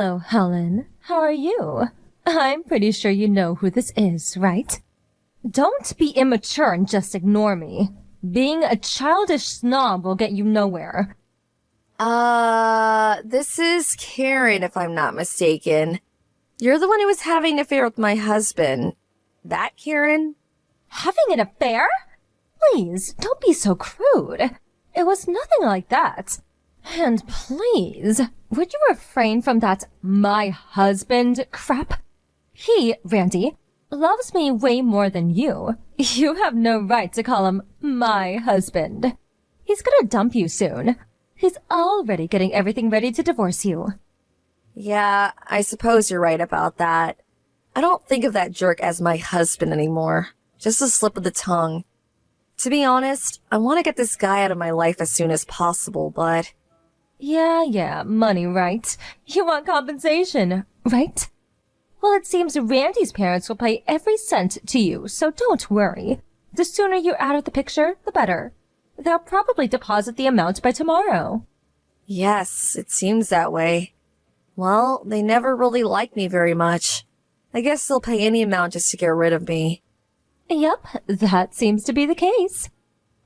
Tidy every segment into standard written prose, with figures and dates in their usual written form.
Hello, Helen. How are you? I'm pretty sure you know who this is, right? Don't be immature and just ignore me. Being a childish snob will get you nowhere. This is Karen, if I'm not mistaken. You're the one who was having an affair with my husband. That Karen? Having an affair? Please, don't be so crude. It was nothing like that. And please, would you refrain from that my husband crap? He, Randy, loves me way more than you. You have no right to call him my husband. He's gonna dump you soon. He's already getting everything ready to divorce you. Yeah, I suppose you're right about that. I don't think of that jerk as my husband anymore. Just a slip of the tongue. To be honest, I want to get this guy out of my life as soon as possible, but... Yeah, money, right? You want compensation, right? Well, it seems Randy's parents will pay every cent to you, so don't worry. The sooner you're out of the picture, the better. They'll probably deposit the amount by tomorrow. Yes, it seems that way. Well, they never really liked me very much. I guess they'll pay any amount just to get rid of me. Yep, that seems to be the case.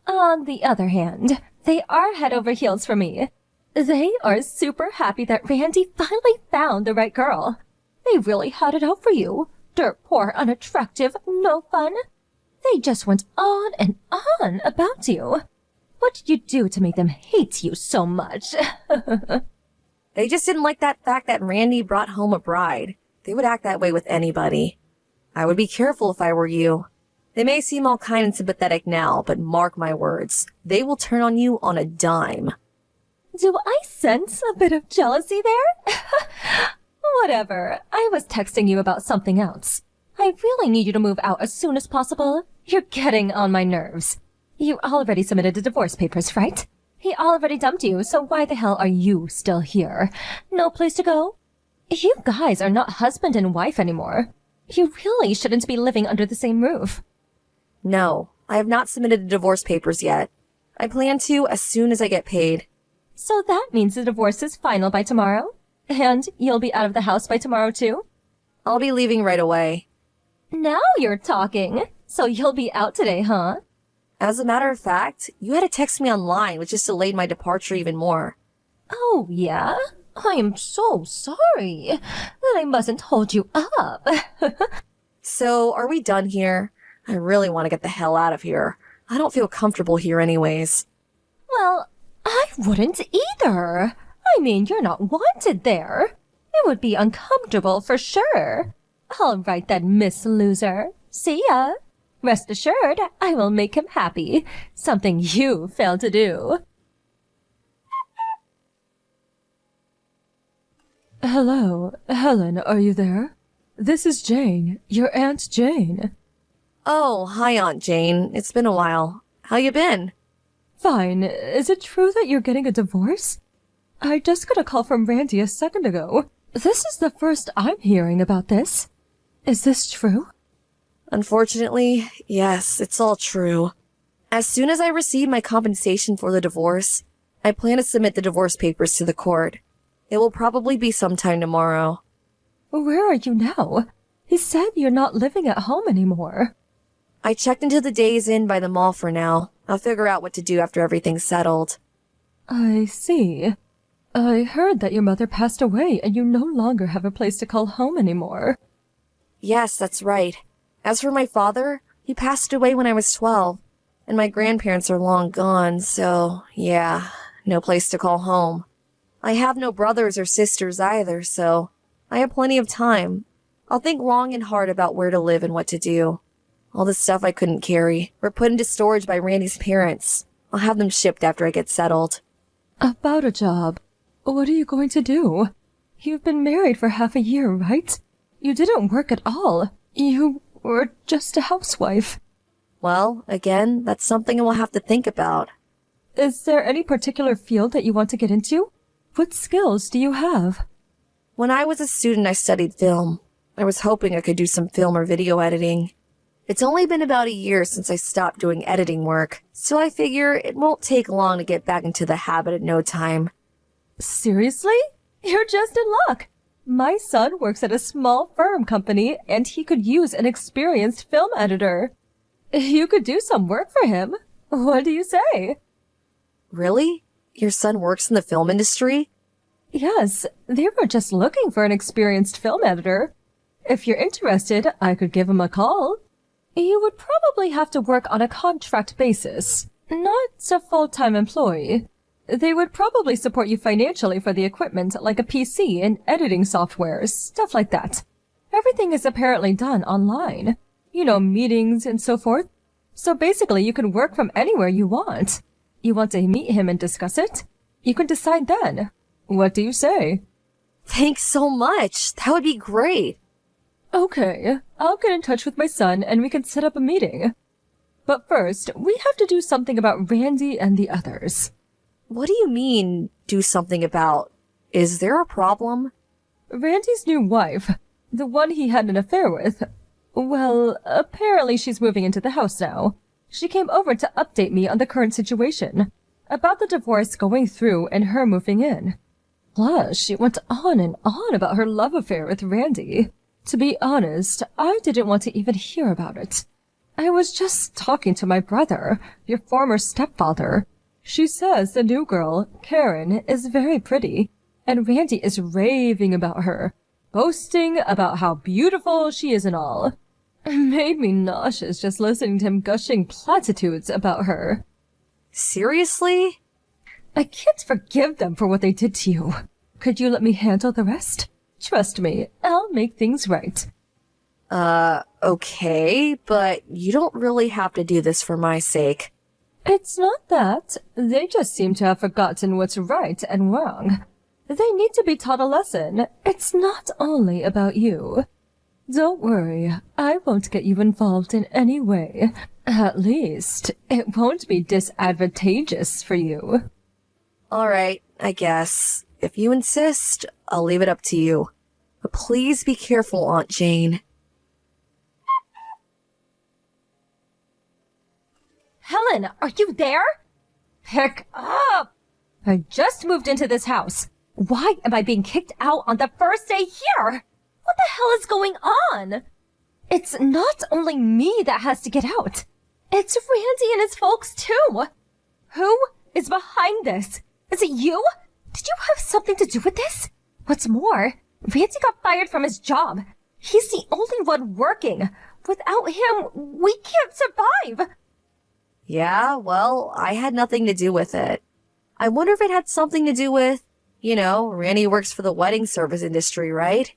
On the other hand, they are head over heels for me. They are super happy that Randy finally found the right girl. They really had it out for you. Dirt poor, unattractive, no fun. They just went on and on about you. What did you do to make them hate you so much? They just didn't like that fact that Randy brought home a bride. They would act that way with anybody. I would be careful if I were you. They may seem all kind and sympathetic now, but mark my words, they will turn on you on a dime. Do I sense a bit of jealousy there? Whatever, I was texting you about something else. I really need you to move out as soon as possible. You're getting on my nerves. You already submitted the divorce papers, right? He already dumped you, so why the hell are you still here? No place to go? You guys are not husband and wife anymore. You really shouldn't be living under the same roof. No, I have not submitted the divorce papers yet. I plan to as soon as I get paid. So that means the divorce is final by tomorrow? And you'll be out of the house by tomorrow too? I'll be leaving right away. Now you're talking. So you'll be out today, huh? As a matter of fact, you had to text me online, which just delayed my departure even more. Oh, yeah? I am so sorry. Then I mustn't hold you up. So, are we done here? I really want to get the hell out of here. I don't feel comfortable here anyways. Well, I wouldn't either. I mean, you're not wanted there. It would be uncomfortable for sure. All right then, Miss Loser. See ya. Rest assured, I will make him happy. Something you failed to do. Hello, Helen, are you there? This is Jane, your Aunt Jane. Oh, hi Aunt Jane. It's been a while. How you been? Fine. Is it true that you're getting a divorce? I just got a call from Randy a second ago. This is the first I'm hearing about this. Is this true? Unfortunately, yes, it's all true. As soon as I receive my compensation for the divorce, I plan to submit the divorce papers to the court. It will probably be sometime tomorrow. Where are you now? He said you're not living at home anymore. I checked into the Days Inn by the mall for now. I'll figure out what to do after everything's settled. I see. I heard that your mother passed away and you no longer have a place to call home anymore. Yes, that's right. As for my father, he passed away when I was 12, and my grandparents are long gone, so, yeah, no place to call home. I have no brothers or sisters either, so I have plenty of time. I'll think long and hard about where to live and what to do. All the stuff I couldn't carry were put into storage by Randy's parents. I'll have them shipped after I get settled. About a job. What are you going to do? You've been married for half a year, right? You didn't work at all. You were just a housewife. Well, again, that's something I will have to think about. Is there any particular field that you want to get into? What skills do you have? When I was a student, I studied film. I was hoping I could do some film or video editing. It's only been about a year since I stopped doing editing work, so I figure it won't take long to get back into the habit in no time. Seriously? You're just in luck. My son works at a small firm company, and he could use an experienced film editor. You could do some work for him. What do you say? Really? Your son works in the film industry? Yes, they were just looking for an experienced film editor. If you're interested, I could give him a call. You would probably have to work on a contract basis, not a full-time employee. They would probably support you financially for the equipment, like a PC and editing software, stuff like that. Everything is apparently done online. You know, meetings and so forth. So basically, you can work from anywhere you want. You want to meet him and discuss it? You can decide then. What do you say? Thanks so much. That would be great. Okay, I'll get in touch with my son and we can set up a meeting. But first, we have to do something about Randy and the others. What do you mean, do something about? Is there a problem? Randy's new wife, the one he had an affair with, well, apparently she's moving into the house now. She came over to update me on the current situation, about the divorce going through and her moving in. Plus, she went on and on about her love affair with Randy. To be honest, I didn't want to even hear about it. I was just talking to my brother, your former stepfather. She says the new girl, Karen, is very pretty, and Randy is raving about her, boasting about how beautiful she is and all. It made me nauseous just listening to him gushing platitudes about her. Seriously? I can't forgive them for what they did to you. Could you let me handle the rest? Trust me, I'll make things right. Okay, but you don't really have to do this for my sake. It's not that. They just seem to have forgotten what's right and wrong. They need to be taught a lesson. It's not only about you. Don't worry, I won't get you involved in any way. At least, it won't be disadvantageous for you. Alright, I guess. If you insist, I'll leave it up to you. But please be careful, Aunt Jane. Helen, are you there? Pick up! I just moved into this house. Why am I being kicked out on the first day here? What the hell is going on? It's not only me that has to get out. It's Randy and his folks too. Who is behind this? Is it you? Did you have something to do with this? What's more, Randy got fired from his job. He's the only one working. Without him, we can't survive. Yeah, well, I had nothing to do with it. I wonder if it had something to do with, Randy works for the wedding service industry, right?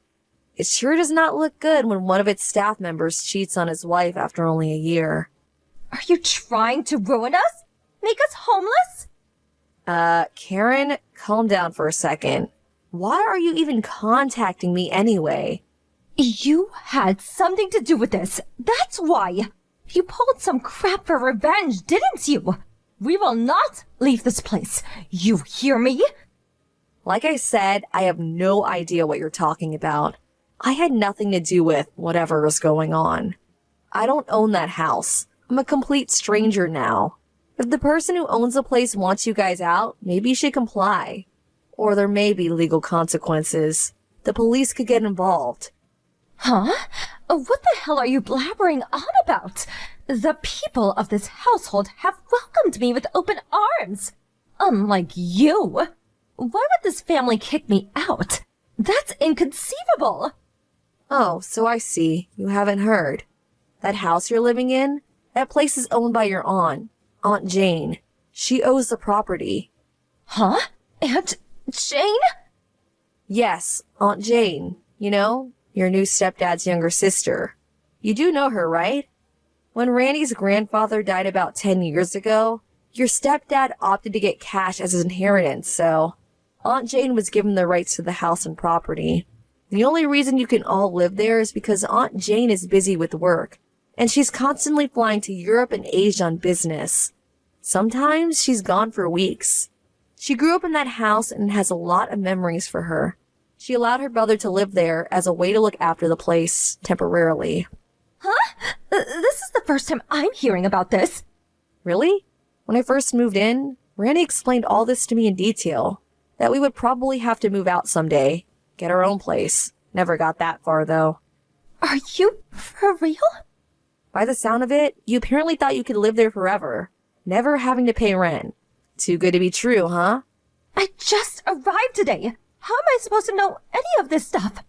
It sure does not look good when one of its staff members cheats on his wife after only a year. Are you trying to ruin us? Make us homeless? Karen, calm down for a second. Why are you even contacting me anyway? You had something to do with this. That's why. You pulled some crap for revenge, didn't you? We will not leave this place. You hear me? Like I said, I have no idea what you're talking about. I had nothing to do with whatever was going on. I don't own that house. I'm a complete stranger now. If the person who owns the place wants you guys out, maybe you should comply. Or there may be legal consequences. The police could get involved. Huh? What the hell are you blabbering on about? The people of this household have welcomed me with open arms. Unlike you. Why would this family kick me out? That's inconceivable. Oh, so I see. You haven't heard. That house you're living in? That place is owned by your Aunt Jane. She owes the property. Huh? Aunt Jane? Yes, Aunt Jane. Your new stepdad's younger sister. You do know her, right? When Randy's grandfather died about 10 years ago, your stepdad opted to get cash as his inheritance, so Aunt Jane was given the rights to the house and property. The only reason you can all live there is because Aunt Jane is busy with work, and she's constantly flying to Europe and Asia on business. Sometimes she's gone for weeks. She grew up in that house and has a lot of memories for her. She allowed her brother to live there as a way to look after the place temporarily. Huh? This is the first time I'm hearing about this. Really? When I first moved in, Randy explained all this to me in detail, that we would probably have to move out someday, get our own place. Never got that far, though. Are you for real? By the sound of it, you apparently thought you could live there forever, never having to pay rent. Too good to be true, huh? I just arrived today. How am I supposed to know any of this stuff?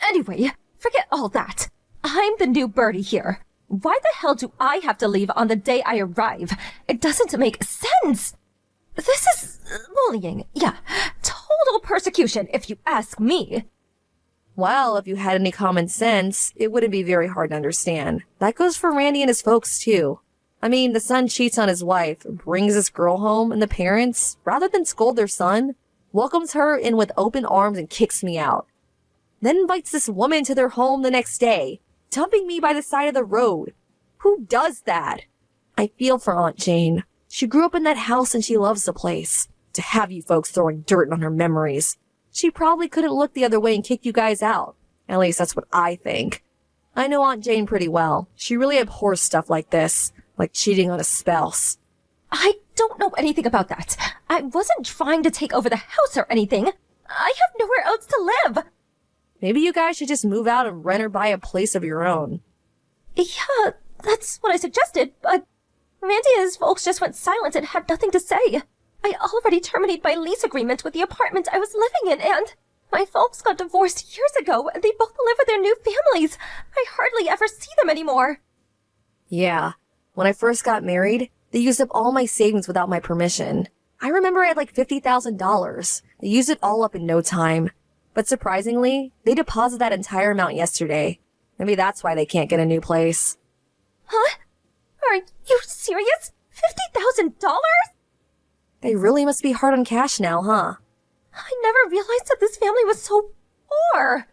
Anyway, forget all that. I'm the new birdie here. Why the hell do I have to leave on the day I arrive? It doesn't make sense. This is bullying. Yeah, total persecution if you ask me. Well, if you had any common sense, it wouldn't be very hard to understand. That goes for Randy and his folks, too. I mean, the son cheats on his wife, brings this girl home, and the parents, rather than scold their son, welcomes her in with open arms and kicks me out. Then invites this woman to their home the next day, dumping me by the side of the road. Who does that? I feel for Aunt Jane. She grew up in that house and she loves the place. To have you folks throwing dirt on her memories. She probably couldn't look the other way and kick you guys out. At least that's what I think. I know Aunt Jane pretty well. She really abhors stuff like this, like cheating on a spouse. I don't know anything about that. I wasn't trying to take over the house or anything. I have nowhere else to live. Maybe you guys should just move out and rent or buy a place of your own. Yeah, that's what I suggested, but Randy and his folks just went silent and had nothing to say. I already terminated my lease agreement with the apartment I was living in, and my folks got divorced years ago, and they both live with their new families. I hardly ever see them anymore. Yeah, when I first got married, they used up all my savings without my permission. I remember I had like $50,000. They used it all up in no time. But surprisingly, they deposited that entire amount yesterday. Maybe that's why they can't get a new place. Huh? Are you serious? $50,000? They really must be hard on cash now, huh? I never realized that this family was so poor.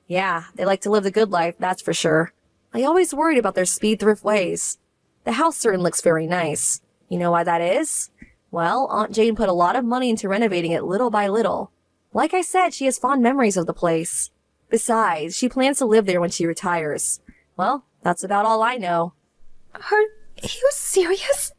Yeah, they like to live the good life, that's for sure. I always worried about their speed thrift ways. The house certainly looks very nice. You know why that is? Well, Aunt Jane put a lot of money into renovating it little by little. Like I said, she has fond memories of the place. Besides, she plans to live there when she retires. Well, that's about all I know. Are you serious?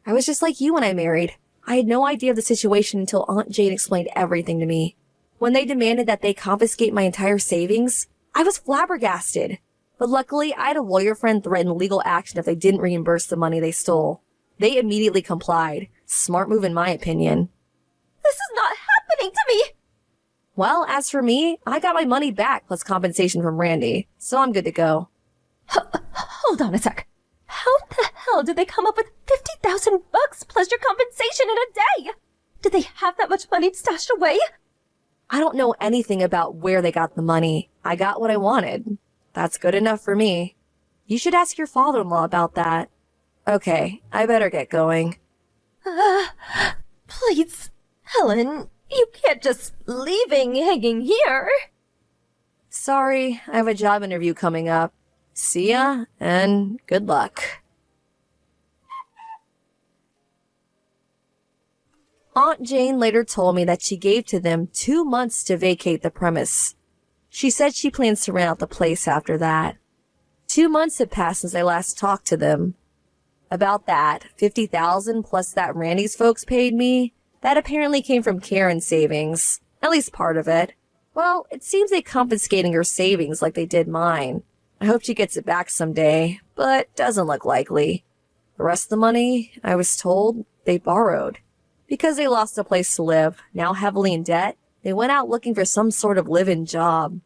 I was just like you when I married. I had no idea of the situation until Aunt Jane explained everything to me. When they demanded that they confiscate my entire savings, I was flabbergasted. But luckily, I had a lawyer friend threaten legal action if they didn't reimburse the money they stole. They immediately complied. Smart move in my opinion. This is not happening to me! Well, as for me, I got my money back plus compensation from Randy, so I'm good to go. Hold on a sec. How the hell did they come up with $50,000 plus your compensation in a day? Did they have that much money stashed away? I don't know anything about where they got the money. I got what I wanted. That's good enough for me. You should ask your father-in-law about that. Okay, I better get going. Please, Helen, you can't just leaving hanging here. Sorry, I have a job interview coming up. See ya, and good luck. Aunt Jane later told me that she gave to them 2 months to vacate the premise. She said she plans to rent out the place after that. 2 months had passed since I last talked to them. About that, $50,000 plus that Randy's folks paid me, that apparently came from Karen's savings. At least part of it. Well, it seems they're confiscating her savings like they did mine. I hope she gets it back someday, but doesn't look likely. The rest of the money, I was told, they borrowed. Because they lost a place to live, now heavily in debt, they went out looking for some sort of live-in job.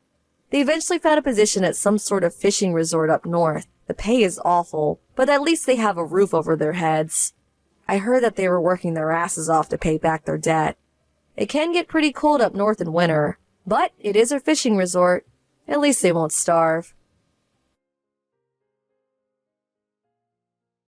They eventually found a position at some sort of fishing resort up north. The pay is awful, but at least they have a roof over their heads. I heard that they were working their asses off to pay back their debt. It can get pretty cold up north in winter, but it is a fishing resort. At least they won't starve.